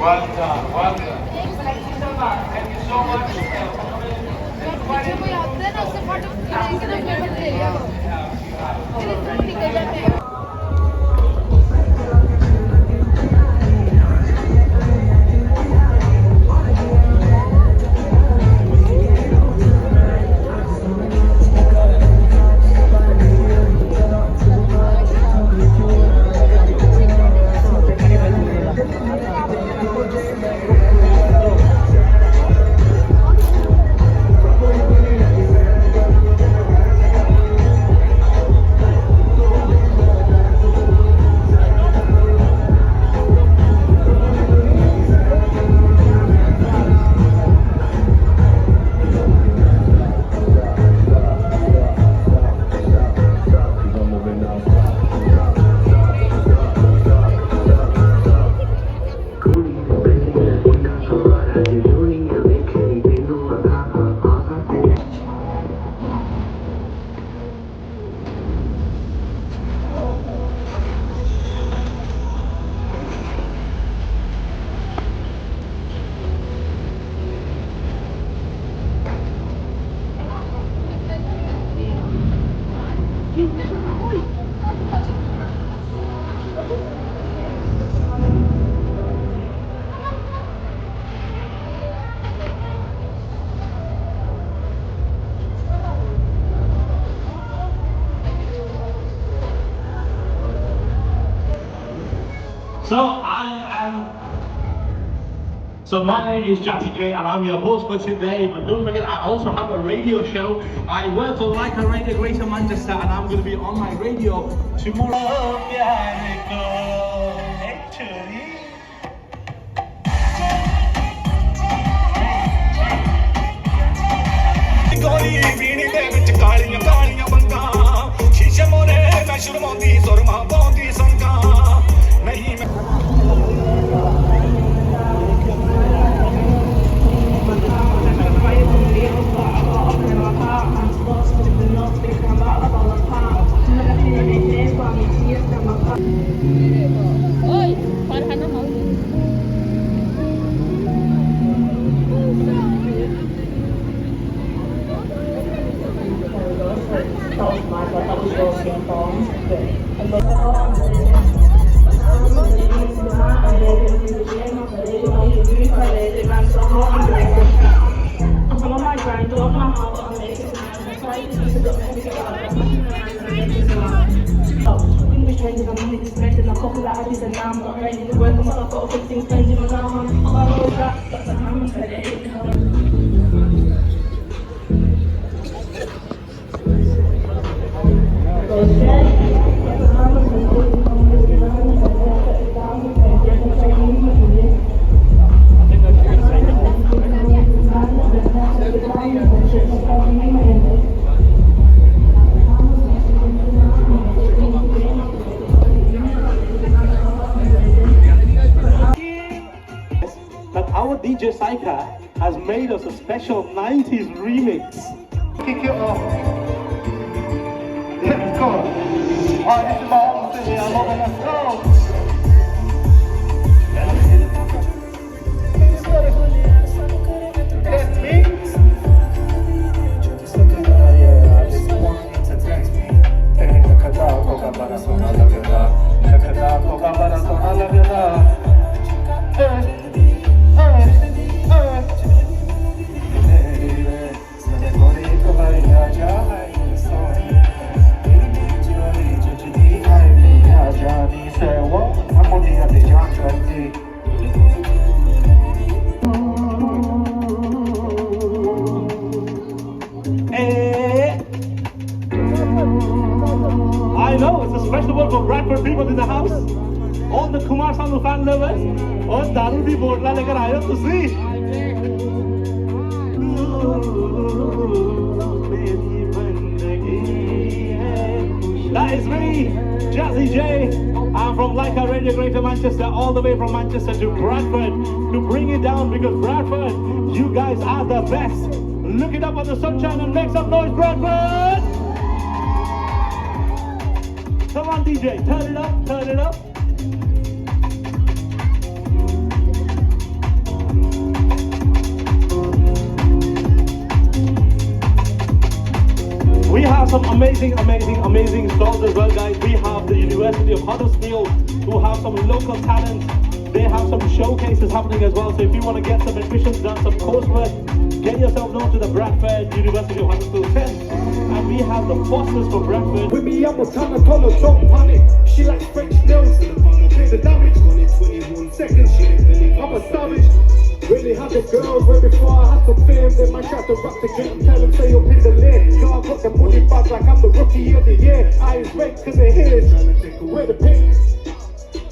Well done, well done. Thank you so much. So my name is Jazzy J and I'm your host for today. But don't forget, I also have a radio show. I work for Like a Radio Greater Manchester and I'm going to be on my radio tomorrow. DJ Saika has made us a special 90s remix. Kick it off. Let's go. Alright, this is my own city. I'm over. Let's go. That's me. I know, it's a special one for Bradford people in the house. All the Kumar Sanu fan lovers. और दारू दी बोतला लेकर आए हो तुसी. That is me, Jazzy J. I'm from Like a Radio Greater Manchester, all the way from Manchester to Bradford to bring it down because Bradford, you guys are the best. Look it up on the sunshine and make some noise, Bradford! Come on, DJ, turn it up, turn it up. We have some amazing stalls as well, guys. We have the University of Huddersfield, who have some local talent. They have some showcases happening as well. So if you want to get some admissions done, some coursework, get yourself known to the Bradford University of Huddersfield 10. And we have the Fosters for Bradford. With me, I'm a ton of color, drop panic. She likes French nails, play the damage. 21 seconds, I'm a savage. Really had the girls way before I had some fame. Then man tried to rap the game, tell them stay up in the lane. So I got the money back like I'm the rookie of the year. Eyes red cause they hate, trying to take away the pain.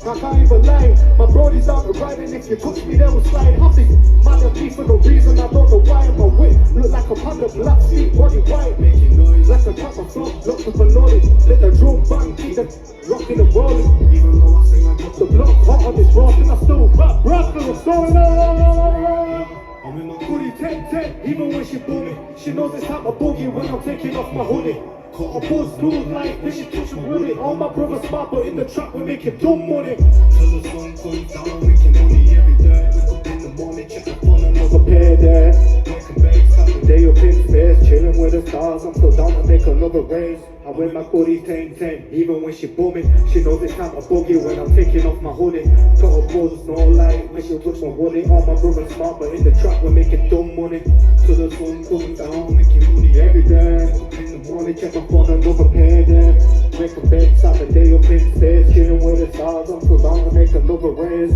I can't even lie, my brodies out the riding. If you touch me, they will slide. Happy, man, I'm beef for no reason. I don't know why. My whip look like a panda, black feet, body white, making noise like a trap of flop. Lots of knowledge, let the drum bang, keep the rocking and rolling. Even though I sing, I got the block hot on this rock, and I still rap. What's going on? I'm in my goodie 10-10, even when she boo me. She knows it's time to boogie when I'm taking off my hoodie. Caught a buzz smooth like when she touch and with it. All my brothers smart, but in the trap we're making dumb money. Till the sun comes down, making money every day. Wake up in the morning, check up on another pair there. Making bags, having day up in space, chilling with the stars. I'm still down to make another race. I wear my goodie 10-10, even when she booming. She knows it's time to boogie when I'm taking off my hoodie. Got a buzz, no light, when she touch my hoodie. All my brothers smart, but in the trap we're making dumb money. Till the sun comes down, making money every day. In the morning, check up on another pair there. Make a bed, stop a day up in space, chilling with the stars. I'm still down to make another race.